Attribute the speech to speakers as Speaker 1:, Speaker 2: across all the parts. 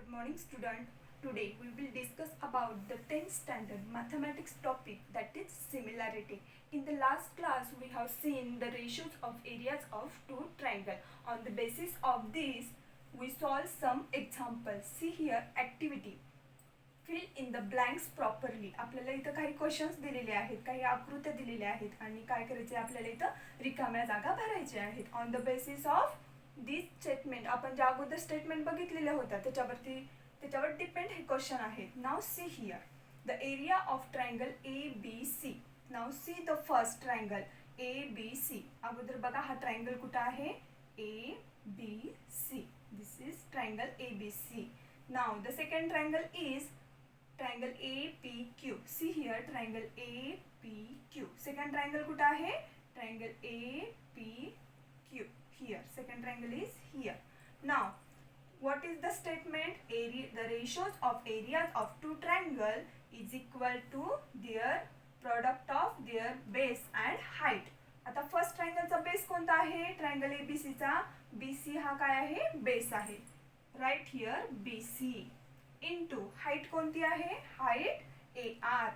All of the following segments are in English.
Speaker 1: Good morning student. Today we will discuss about the 10th standard mathematics topic, that is similarity. In the last class we have seen the ratios of areas of two triangles. On the basis of this we solve some examples. See here activity. Fill in the blanks properly. आपल्याला इथं काही questions दिलेले आहेत, काही आकृत्या दिलेल्या आहेत आणि काय करायचे आपल्याला इथं रिकाम्या जागा भरायच्या आहेत. On the basis of this statement, आपण ज्या अगोदर स्टेटमेंट बघितलेल्या होत्या त्याच्यावर डिपेंड हे क्वेश्चन आहेत. Now see here the area of triangle A B C. Now see the first triangle A B C. अगोदर बघा हा ट्रायंगल कुठं आहे, A B C. This is triangle A B C. Now the second triangle is triangle APQ. See here triangle APQ. Second triangle कुठं आहे, triangle APQ. Here second triangle is here. Now what is the statement? Area, the ratios of areas of two triangle is equal to their product of their base and height. आता first ट्रायंगलचा base कोणता आहे, triangle ABC चा BC हा काय आहे, base आहे. Right here BC into height कोणती आहे, height AR.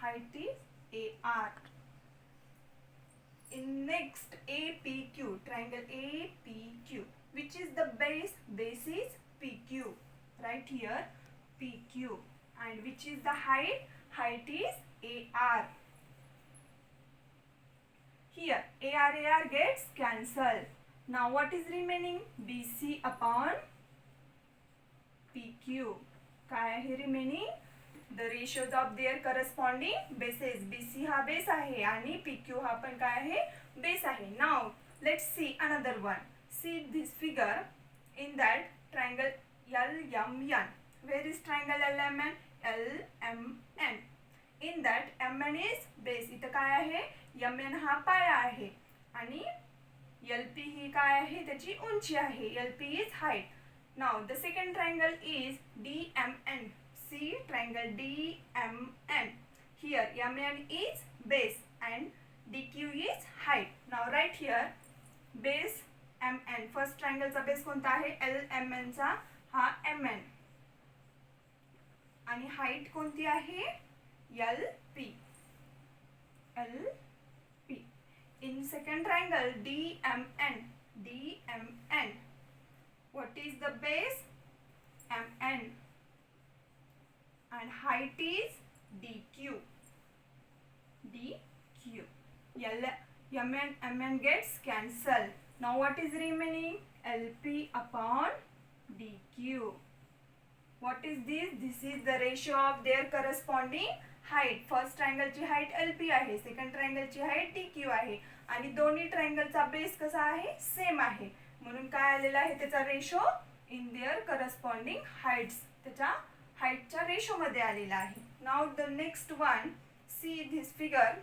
Speaker 1: height is AR. In next APQ, triangle APQ, which is the base, base is PQ. Right here PQ. And which is the height, height is AR. Here AR gets cancelled. Now what is remaining, BC upon PQ. काय आहे remaining, the ratios of their corresponding bases. BC हा base आहे आणि PQ हा पण काय आहे, base आहे. Now let's see another one. See this figure. In that triangle LMN. Where is triangle LMN? LMN. In that MN is base. इथं काय आहे, MN हा पाया आहे आणि LP ही काय आहे, त्याची उंची आहे. LP is height. Now the second triangle is DMN. See triangle DMN. Here MN is base and DQ is height. Now right here base MN. First triangle चा base कोणता आहे, LMN चा हा MN. आणि height कोणती आहे, LP. LP. In second triangle DMN. DMN. What is the base, MN, and height is DQ. DQ. MN gets cancelled. Now what is remaining, LP upon DQ. What is this? This is the ratio of their corresponding height. First ट्रायंगलची height LP आहे, second ट्रायंगलची height DQ आहे आणि दोन्ही ट्रायंगलचा base कसा आहे, same आहे. म्हणून काय आलेला आहे त्याचा ratio in their corresponding heights, त्याच्या हाईटच्या रेशो मध्ये आलेला आहे. Now the next one. See this figure.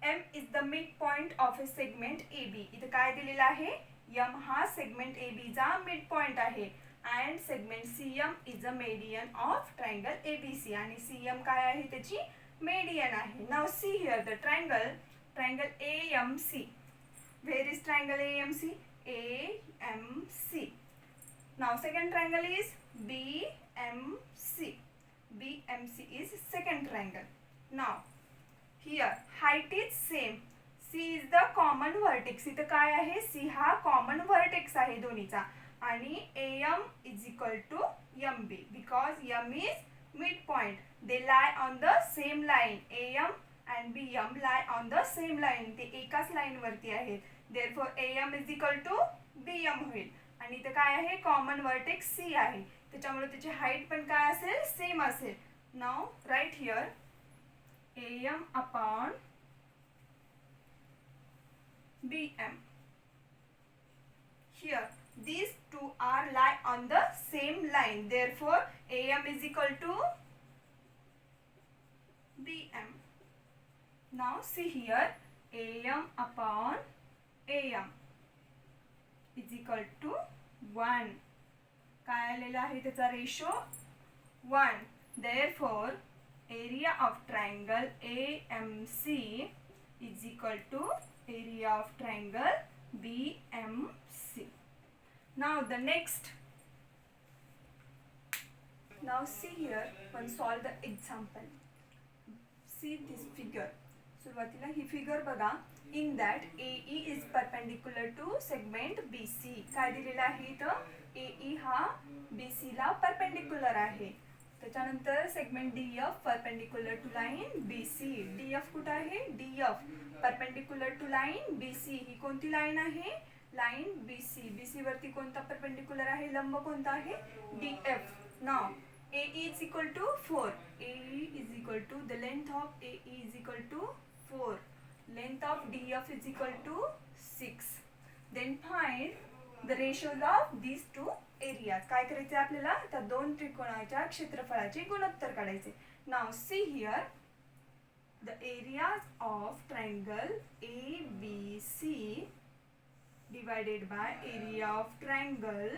Speaker 1: M is the mid point of a segment AB. इथे काय दिलेला आहे, M हा सेगमेंट AB चा मिड पॉइंट आहे and segment CM is a median of triangle ABC. आणि CM काय आहे, त्याची मेडियन आहे. Now see here the triangle AMC. Where is triangle AMC? AMC. Now second triangle is BMC. BMC is second triangle. Now here height is same. C is the common vertex. इथं काय आहे, C हा common vertex आहे दोन्हीचा आणि AM is equal to MB because M is midpoint. They lie on the same line. AM and BM lie on the same line. ते एकाच line वरती आहेत. Therefore AM is equal to BM होईल. आणि इथं काय आहे, कॉमन वर्टेक्स C आहे, त्याच्यामुळे त्याची हाईट पण काय असेल, सेम असेल. Now right here AM upon BM. Here these two are lie on the same line. Therefore AM is equal to BM. Now see here AM upon AM is equal to 1. काय आलेला आहे त्याचा ratio 1. Therefore area of triangle AMC is equal to area of triangle BMC. Now the next Now see here, one solve the example. See this figure. सुरुवातीला ही figure बघा. In that AE is perpendicular to segment BC. काय दिलेलं आहे इथं? AE हा BC ला perpendicular आहे. त्याच्यानंतर segment DF perpendicular to line BC. DF कुठं आहे? DF perpendicular to line BC. ही कोणती लाईन आहे? Line BC. BC वरती कोणता परपेंडिक्युलर आहे? लंब कोणता आहे? DF. Now AE is equal to 4. AE is equal to the length of AE is equal to 4. Length of DF is equal to 6. Then find the ratios of these two areas. काय करायचे आपल्याला? त्या दोन त्रिकोणाच्या क्षेत्रफळाचे गुणोत्तर काढायचे. Now see here the areas of triangle ABC divided by area of triangle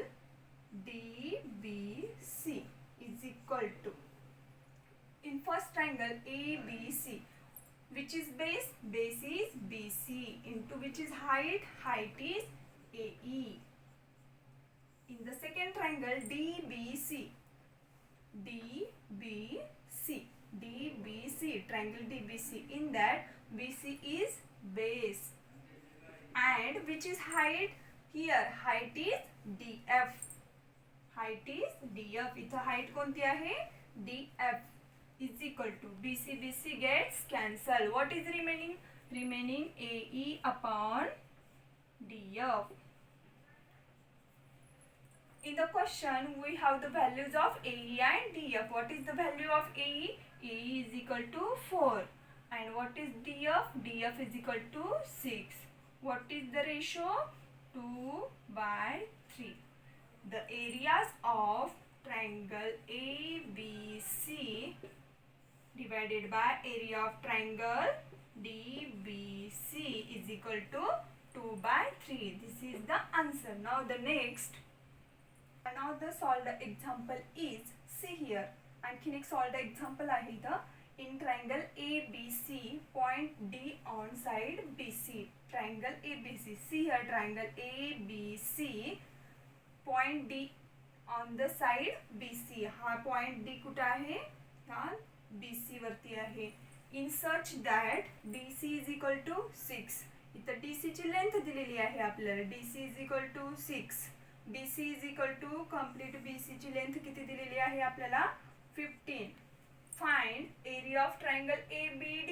Speaker 1: DBC is equal to, in first triangle ABC, which is base? Base is BC, into which is height? Height is AE. In the second triangle DBC, triangle DBC, in that BC is base, and which is height? Here height is DF. height is DF. इथं height कोणती आहे? DF is equal to BC gets cancel. What is remaining? Remaining AE upon DF. In the question we have the values of AE and DF. What is the value of AE? AE is equal to 4. And what is DF? DF is equal to 6. What is the ratio? 2/3. The areas of triangle ABC divided by area of triangle DBC is equal to 2/3. This is the answer. Now the next. Now the solved example is, see here. आणखीन एक solved example आहे इथं. In triangle ABC, point D on side BC. Triangle ABC. See here, triangle ABC. Point D on the side BC. हा point D कुठं आहे? हा BC वरती आहे. In such that DC is equal to 6. इथं DC ची length दिलेली आहे आपल्याला. DC is equal to 6. BC is equal to complete BC ची लेंथ किती दिलेली आहे आपल्याला? 15. Find area of triangle ABD.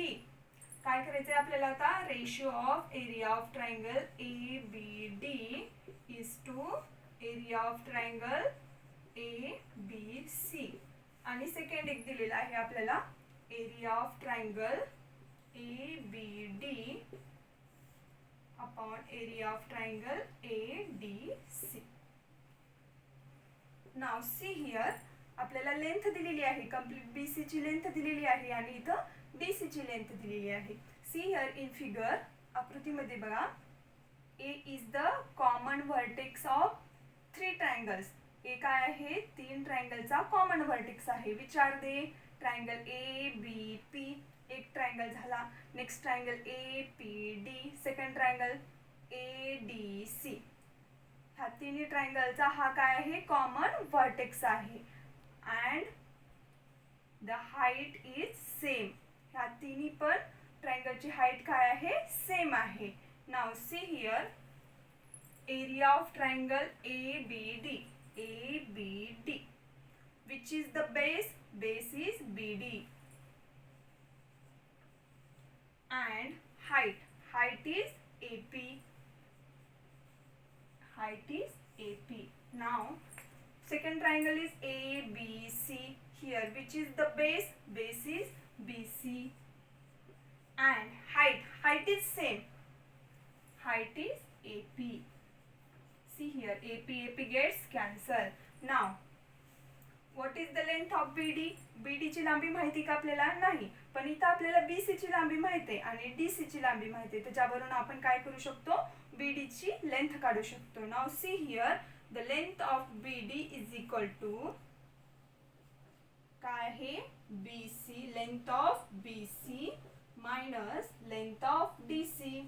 Speaker 1: काय करायचंय आपल्याला आता? Ratio of area of triangle ABD is to area of triangle ABC. आणि सेकंड एक दिलेला आहे आपल्याला, area of triangle ABD upon area of triangle ADC. Now see here, आपल्याला लेंथ दिलेली आहे, कंप्लीट BC ची लेंथ दिलेली आहे आणि इथं DC ची लेंथ दिलेली आहे. See here in figure, आकृतीमध्ये बघा, A is the common vertex of 3 triangles. A काय आहे? 3 ट्रायंगलचा कॉमन व्हर्टेक्स आहे. विचार दे, ट्रायंगल ABP एक ट्रायंगल झाला. Next triangle APD, second triangle ADC. ह्या तिन्ही ट्रायंगलचा हा काय आहे? कॉमन व्हर्टेक्स आहे. And the height is same. ह्या तिन्ही पण ट्रायंगलची हाईट काय आहे? सेम आहे. Now see here, area of triangle ABD, which is the base? Base is BD. And height is AP. Now second triangle is ABC here, which is the base? Base is BC. And height is same. Height is AP. See here, AP gets cancelled. Now what is the length of BD? BD ची लांबी माहिती का आपल्याला? नाही. पण इथं आपल्याला BC ची लांबी माहिती आहे आणि DC ची लांबी माहिती आहे. त्याच्यावरून आपण काय करू शकतो? BD ची लेंथ काढू शकतो. Now see here, the length of BD is equal to काय आहे? BC, length of BC minus length of DC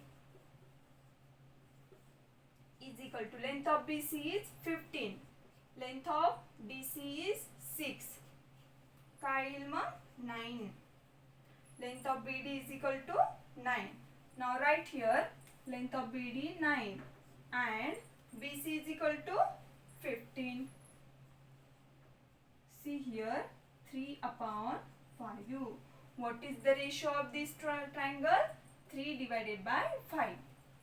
Speaker 1: is equal to length of BC is 15, length of DC is 6, काय येईल मग 9. Length of BD is equal to 9. Now write here length of BD 9 and BC is equal to 15. See here 3 upon 5. What is the ratio of this triangle? 3 divided by 5.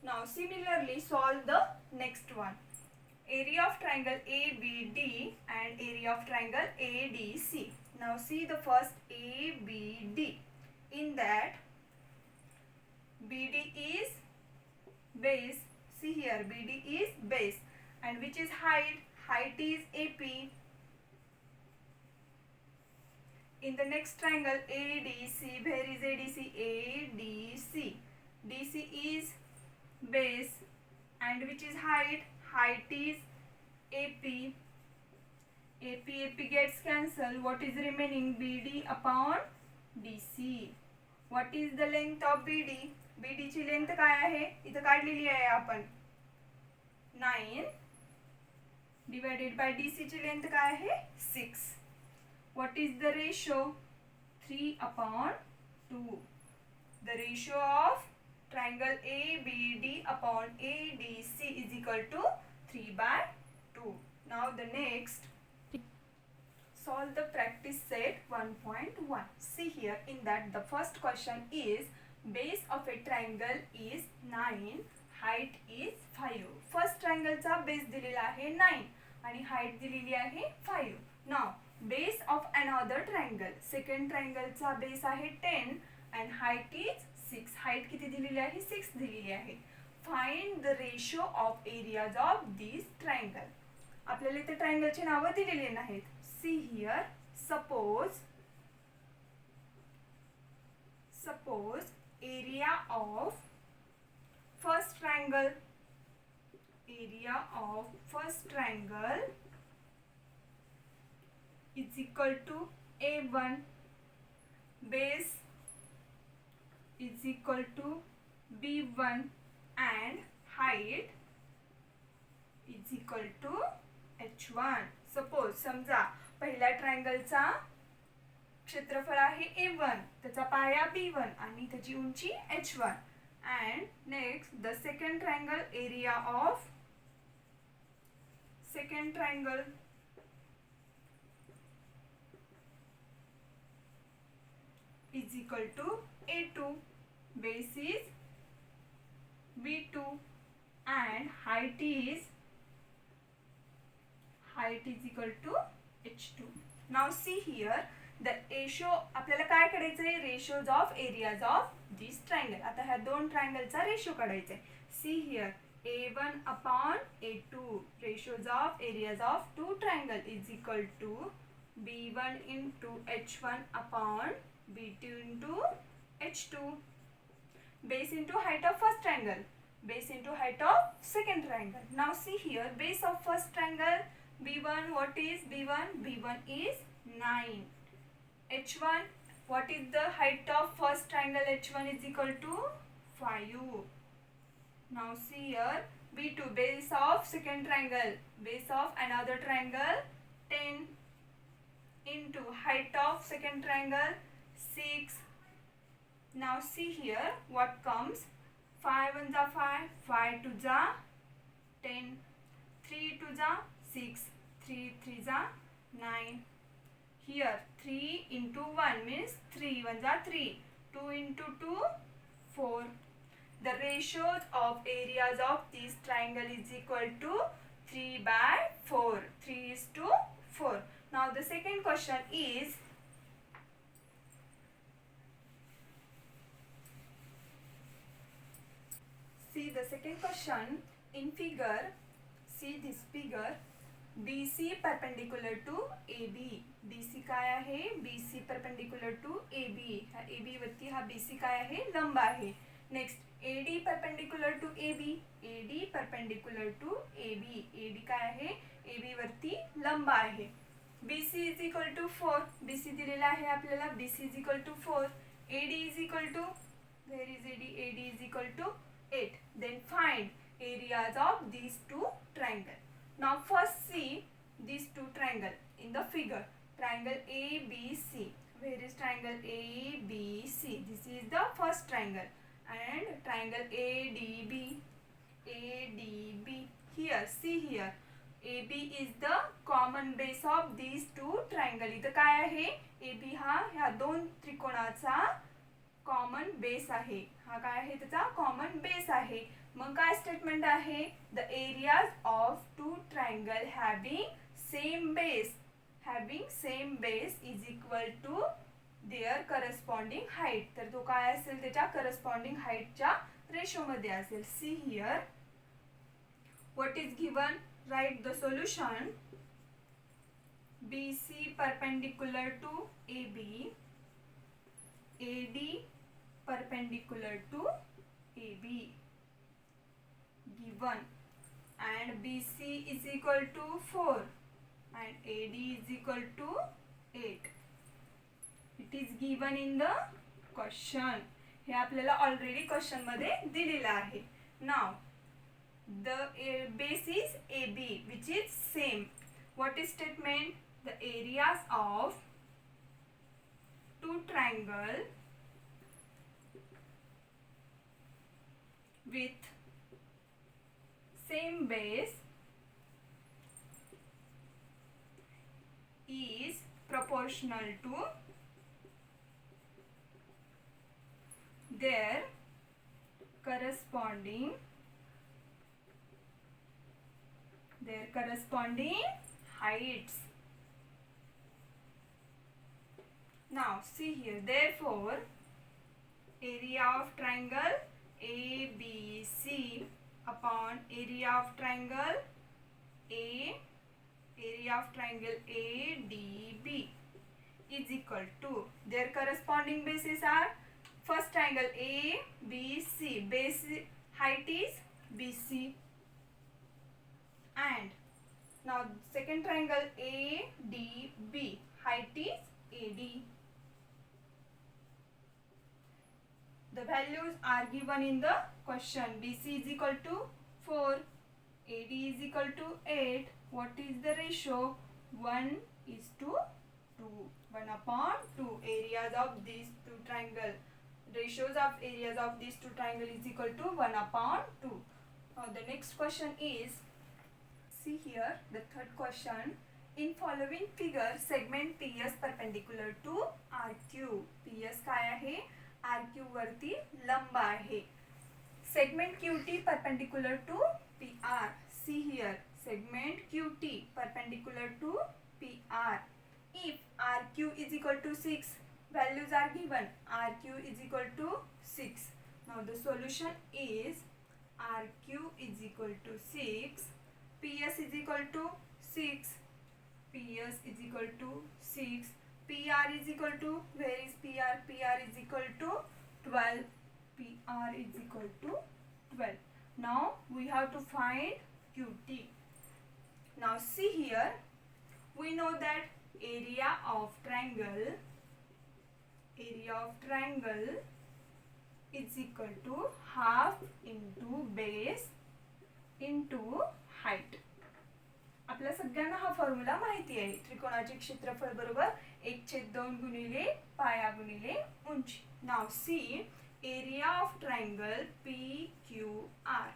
Speaker 1: Now similarly solve the next one. Area of triangle ABD and area of triangle ADC. Now see the first ABD. In that BD is base. See here BD is base and which is height? Height is AP. In the next triangle ADC, where is ADC? ADC. DC is base and which is height? Height is AP. AP gets cancelled. What is remaining? BD upon DC. What is the length of BD? BD ची length काय आहे? इथं काढलेली आहे आपण 9 divided by DC ची length काय आहे? 6. What is the ratio? 3 upon 2. The ratio of triangle ABD upon ADC is equal to 3 by 2. Now the next, solve the practice set 1.1. See here in that the first question is base of a triangle is 9, height is 5. First triangle चा base दिलेला आहे 9 आणि height दिलेली आहे 5. Now base of another triangle, second triangle चा base आहे 10 and height is 6. height किती दिलेली आहे? 6 दिलेली आहे. Find the ratio of areas of this triangle. आपल्याला इथे ट्रायंगलची नावं दिलेली नाहीत. See here, suppose area of first triangle is equal to A1, base is equal to B1 and height is equal to H1. Suppose समजा पहिल्या ट्रायंगलचा क्षेत्रफळ आहे A1, त्याचा पाया B1 आणि त्याची उंची H1 and next the second triangle area of second triangle is equal to A2, base is B2 and height is equal to H2. Now see here the ratio आपल्याला काय काढायचं आहे? ratios of areas of this triangle. आता ह्या दोन ट्रायंगलचा ratio काढायचा आहे. See here A1 upon A2, ratios of areas of two triangle is equal to B1 into H1 upon B2 into H2. Base into height of first triangle, base into height of second triangle. Now see here base of first triangle B1, what is B1? B1 is 9. H1, what is the height of first triangle? H1 is equal to 5. Now see here B2, base of second triangle, base of another triangle 10 into height of second triangle 6. Now see here what comes? 5 1 जा 5, 5 2 जा 10, 3 2 जा 6, 3 3 जा 9. Here 3 into 1 means 3 1 जा 3, 2 into 2 4. The ratios of areas of this triangle is equal to 3 by 4. 3 is to 4. Now the second question is see the second question in figure. See this figure. BC perpendicular to AB. BC काय आहे? BC perpendicular to AB. ह्या AB वरती हा BC काय आहे? लंब आहे. Next AD perpendicular to AB. AD perpendicular to AB. AD काय आहे? AB वरती लंब आहे. BC is equal to 4. BC दिलेला आहे आपल्याला. BC is equal to 4. AD is equal to, where is AD? AD is equal to 8. Then find areas of these two triangles. Now first see these two triangles in the figure. Triangle ABC. Where is triangle ABC? This is the first triangle. And triangle ADB. ADB. Here, see here. AB is the common base of these two triangle. इथं काय आहे? AB हा ह्या दोन त्रिकोणाचा common base आहे. हा काय आहे? त्याचा कॉमन बेस आहे. मग काय स्टेटमेंट आहे? The areas of two triangle having same base is equal to their corresponding height. तर तो काय असेल? त्याच्या corresponding हाईटच्या रेशो मध्ये असेल. See here what is given. Write the solution. BC perpendicular to AB, AD perpendicular to AB given, and BC is equal to 4 and AD is equal to 8. It is given in the question. हे आपल्याला already question मध्ये दिलेलं आहे. Now the base is AB, which is same. What is statement? The areas of two triangle with same base is proportional to their corresponding heights. Now see here, therefore area of triangle ABC upon area of triangle ADB is equal to their corresponding bases are first triangle ABC, base height is BC, and now second triangle ADB, height is AD. The values are given in the question. BC is equal to 4, AD is equal to 8. What is the ratio? 1:2. 1/2. Areas of these two triangle. Ratios of areas of these two triangle is equal to 1/2. Now the next question is, see here the third question. In following figure, segment PS perpendicular to RQ. PS काय आहे? RQ वरती लंब आहे. Segment QT perpendicular to PR. See here, segment QT perpendicular to PR. If RQ is equal to 6, values are given. RQ is equal to 6. Now the solution is RQ is equal to 6. PS is equal to 6. PS is equal to 6. PR is equal to, where is PR? PR is equal to 12. PR is equal to 12. Now we have to find QT. Now see here, we know that area of triangle is equal to half into base into height. आपल्या सगळ्यांना हा formula माहिती आहे. त्रिकोणाचे क्षेत्रफळ बरोबर 1/2 गुणिले पाया गुणिले उंची. Now see area of triangle PQR.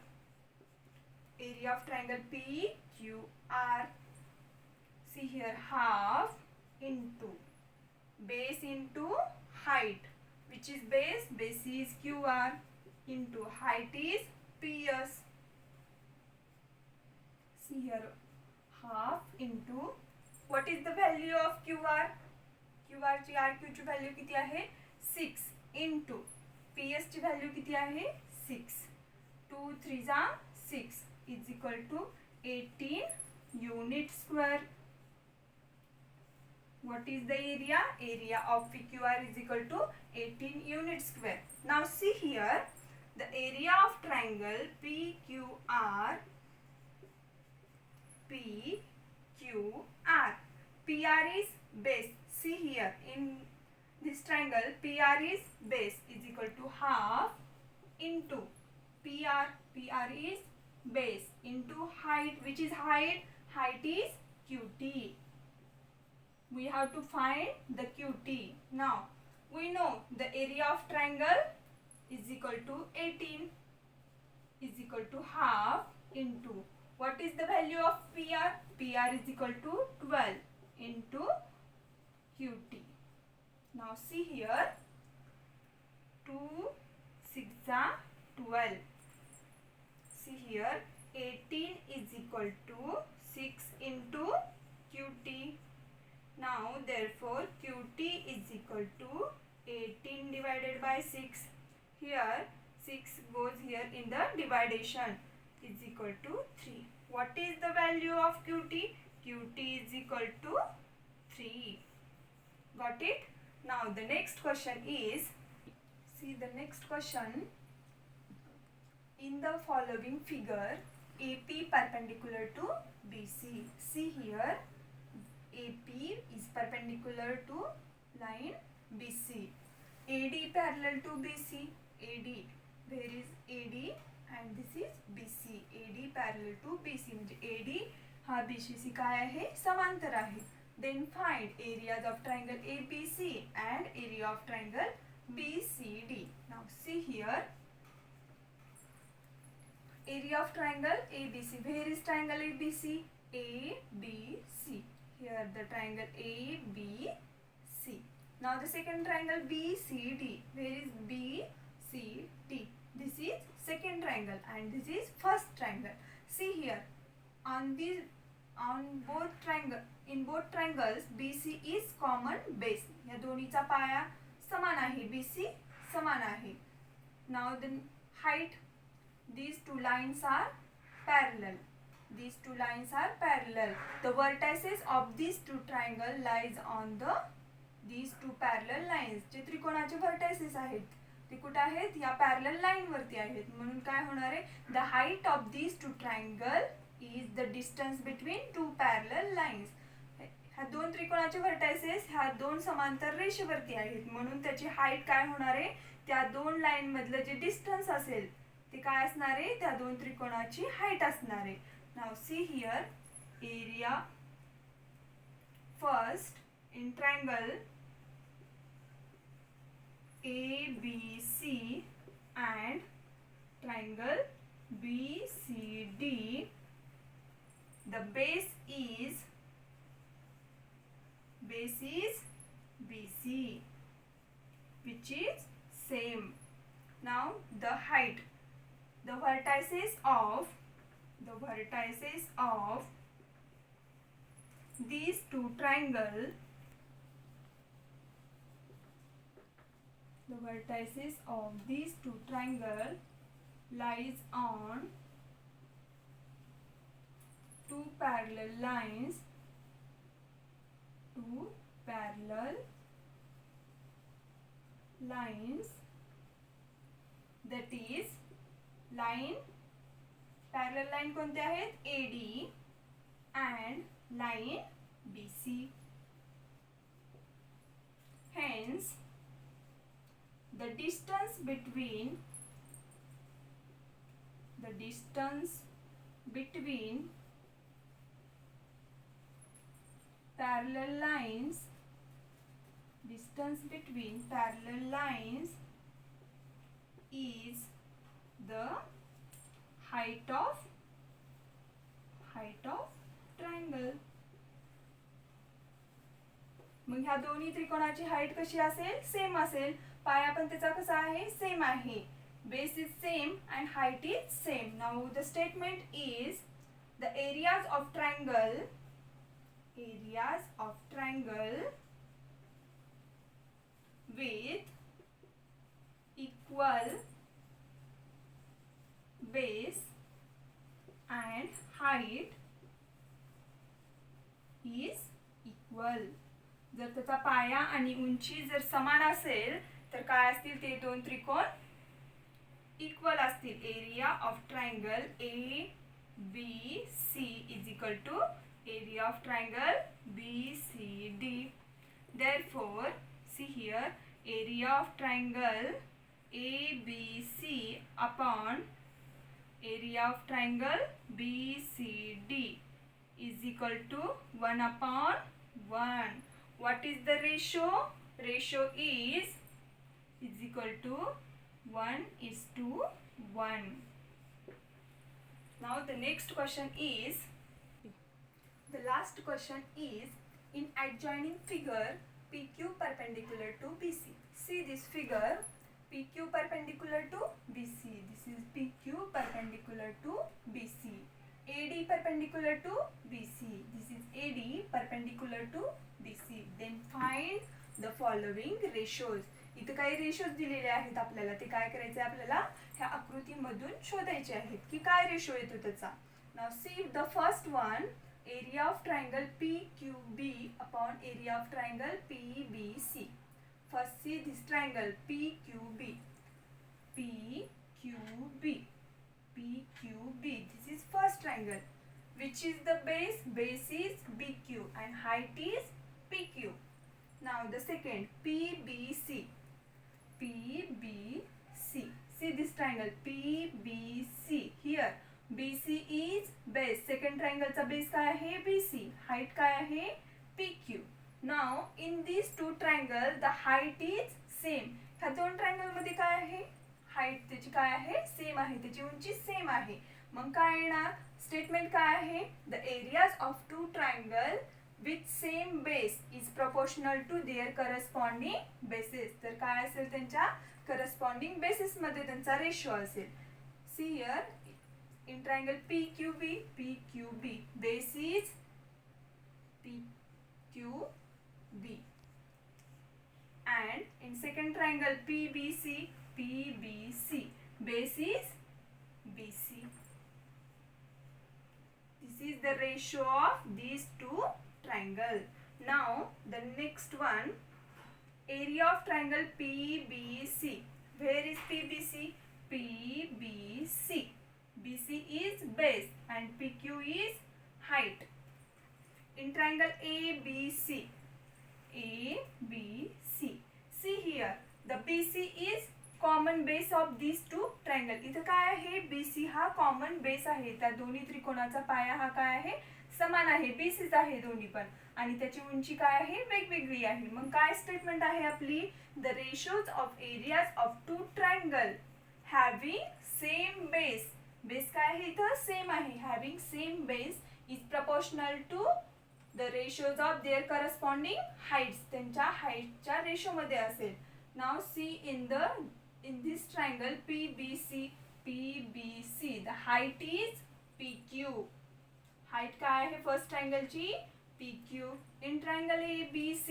Speaker 1: Area of triangle PQR. See here, half into base into height. Which is base? Base is QR into height is PS. See here, half into, what is the value of QR? QR ची RQ ची value किती आहे? 6 into PS ची value किती आहे? 6. 2 3 6 is equal to 18 unit square. What is the area? Area of PQR is equal to 18 unit square. Now see here, the area of triangle PQR. PR is base. See here, in this triangle PR is base is equal to half into PR. PR is base into height. Which is height? Height is QT. we have to find the QT. Now we know the area of triangle is equal to 18 is equal to half into what is the value of PR? PR is equal to 12 into QT. Now see here, 2 6 are 12. See here, 18 is equal to 6 into QT. Now therefore QT is equal to 18 divided by 6. Here 6 goes here in the dividation, is equal to 3. What is the value of QT? QT is equal to 3. Got it? Now the next question is, see the next question. In the following figure, AP perpendicular to BC. See here, AP is perpendicular to line BC. AD parallel to BC. AD, where is AD and this is BC. AD parallel to BC म्हणजे AD हा BCC काय आहे? समांतर आहे. Then find areas of triangle ABC and area of triangle BCD. Now see here, area of triangle ABC. Where is triangle ABC? ABC. Here the triangle ABC. Now the second triangle BCD. Where is BCD? This is second triangle and this is first triangle. See here, on both triangle, in both triangles BC is common base. या दोन्हीचा पाया समान आहे, BC समान आहे. Now the height, these two lines are parallel. These two lines are parallel. The vertices of these two triangle lies on these two parallel lines. J त्रिकोणाचे vertices आहेत ते कुठे आहेत? या parallel line वरती आहेत. म्हणून काय होणार आहे? The height of these two triangle is the distance between two parallel lines. ह्या दोन त्रिकोणाचे vertices ह्या दोन समांतर रेषेवरती आहेत. म्हणून त्याची हाईट काय होणार आहे? त्या दोन लाईन मधलं जे डिस्टन्स असेल ते काय असणार आहे? त्या दोन त्रिकोणाची हाईट असणार आहे. Now see here, area first in triangle ABC and triangle BCD, the base is BC, which is same. Now the height, the vertices of these two triangle, the vertices of these two triangle lies on two parallel lines, that is line, parallel line कोणते आहेत? AD and line BC. Hence the distance between parallel lines, is the height of triangle. मग ह्या दोन्ही त्रिकोणाची height कशी असेल? Same असेल. पाया पण त्याचा कसा आहे? सेम आहे. Base is same and height is same. Now the statement is the areas of triangle with equal base and height is equal. जर त्याचा पाया आणि उंची जर समान असेल तर काय असतील ते दोन त्रिकोण? इक्वल असतील. Area of triangle ABC is equal to area of triangle BCD. Therefore, see here, area of triangle ABC upon area of triangle BCD is equal to 1 upon 1. What is the ratio? Ratio is equal to 1:1. Now the next question is, the last question is, in adjoining figure PQ perpendicular to BC. See this figure, PQ perpendicular to BC. This is PQ perpendicular to BC. AD perpendicular to BC. This is AD perpendicular to BC. Then find the following ratios. इथं काही ratios दिलेले आहेत आपल्याला. ते काय करायचे आपल्याला ह्या आकृतीमधून शोधायचे आहेत की काय रेशो येतो त्याचा. Now see the first one, area of triangle PQB upon area of triangle PBC. First see this triangle PQB. PQB. PQB. This is first triangle. Which is the base? Base is BQ and height is PQ. Now the second PBC. PBC. See this triangle PBC. Here BC is base. Second triangle चा base काय आहे? BC. Height काय आहे? PQ. Now in these two triangles the height is same. ह्या दोन triangle मध्ये काय आहे? हाईट त्याची काय आहे? सेम आहे. त्याची उंची सेम आहे. मग काय येणार? स्टेटमेंट काय आहे? The areas of two triangle with same base is proportional to their corresponding bases. तर काय असेल? त्यांच्या करस्पॉन्डिंग बेसिस मध्ये त्यांचा रेशो असेल. See here in triangle PQB, base is PQB, and in second triangle PBC, base is BC. This is the ratio of these two triangles. Now the next one, area of triangle PBC. Where is PBC? PBC. BC is base and PQ is height. In triangle ABC. See here, the BC is common base of these two triangle. इथं काय आहे? BC हा common base आहे. त्या दोन्ही त्रिकोणाचा पाया हा काय आहे? समान आहे. BCच आहे दोन्ही पण. आणि त्याची उंची काय आहे? वेगवेगळी आहे. मग काय स्टेटमेंट आहे आपली? The ratios of areas of two triangle having same base. Base काय आहे? इथं सेम आहे. Having same base is proportional to the ratios of their corresponding heights. त्यांच्या हाईटच्या रेशो मध्ये असेल. Now see in this triangle PBC. The height is PQ. Height काय आहे फर्स्ट ट्रायंगलची? PQ. In triangle ABC.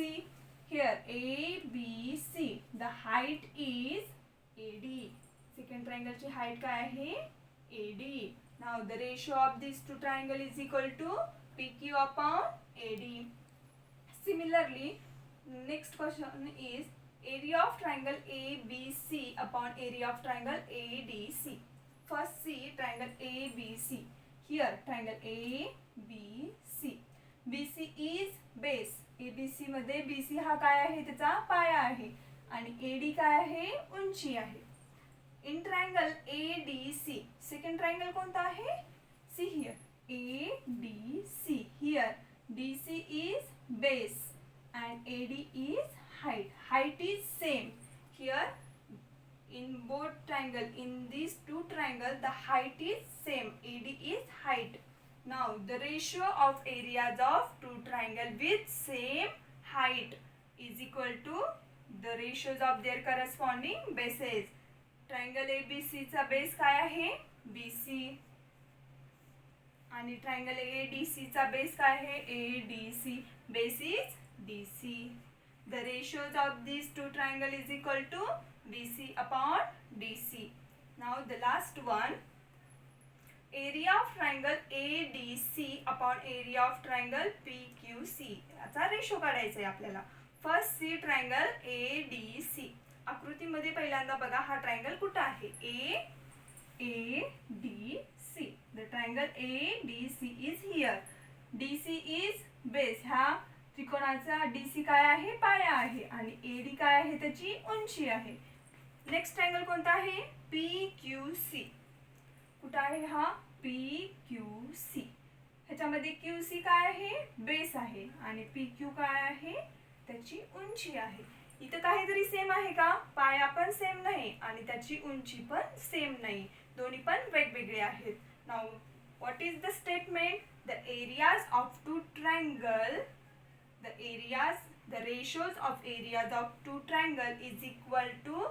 Speaker 1: Here ABC. The height is AD. Second ट्रायंगलची height काय आहे? AD. Now the ratio of these two triangle is equal to PQ upon AD. Similarly, next question is area of triangle ABC upon area of triangle ADC. First see triangle ABC. Here triangle ABC. BC is base. ABC मध्ये BC हा काय आहे? त्याचा पाया आहे. आणि AD काय आहे? उंची आहे. In triangle ADC, second triangle कोणता आहे? See here, ADC. Here, DC is base and AD is height. Height is same. Here, in both triangle, in these two triangle, the height is same. AD is height. Now, the ratio of areas of two triangle with same height is equal to the ratios of their corresponding bases. Triangle ABC चा base काय आहे? BC. आणि triangle ADC चा base काय आहे? ADC. Base is DC. The ratios of these two triangle is equal to BC upon DC. Now the last one, area of triangle ADC upon area of triangle PQC. याचा ratio काढायचा आहे आपल्याला. First see triangle ADC. आकृतीमध्ये पहिल्यांदा बघा हा triangle कुठं आहे? ADC. The triangle ADC is here. DC is base. ह्या त्रिकोणाचा DC काय आहे? पाया आहे. आणि AD काय आहे? त्याची उंची आहे. नेक्स्ट ट्रायंगल कोणता आहे? PQC. कुठं आहे हा? PQC. ह्याच्यामध्ये QC काय आहे? बेस आहे. आणि PQ काय आहे? त्याची उंची आहे. इथं काहीतरी सेम आहे का? पाया पण सेम नाही आणि त्याची उंची पण सेम नाही, दोन्ही पण वेगवेगळे आहेत. Now what is the statement? The areas of two triangle, the ratios of areas of two triangle is equal to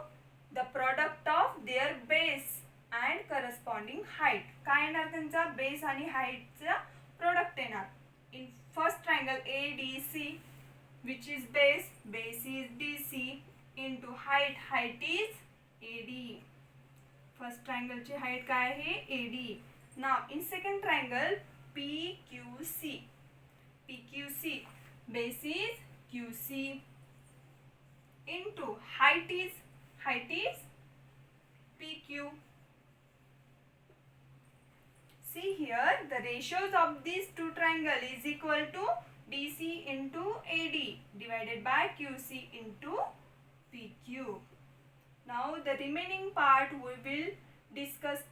Speaker 1: the product of their base and corresponding height. काय येणार त्यांचा? बेस आणि हाईटचा प्रोडक्ट येणार. In first triangle ADC, which is base is DC into height is AD. First triangle ची height काय आहे? AD. Now in second triangle PQC, base is QC into height is PQ. See here, the ratios of these two triangle is equal to DC into AD divided by QC into PQ. Now the remaining part we will discuss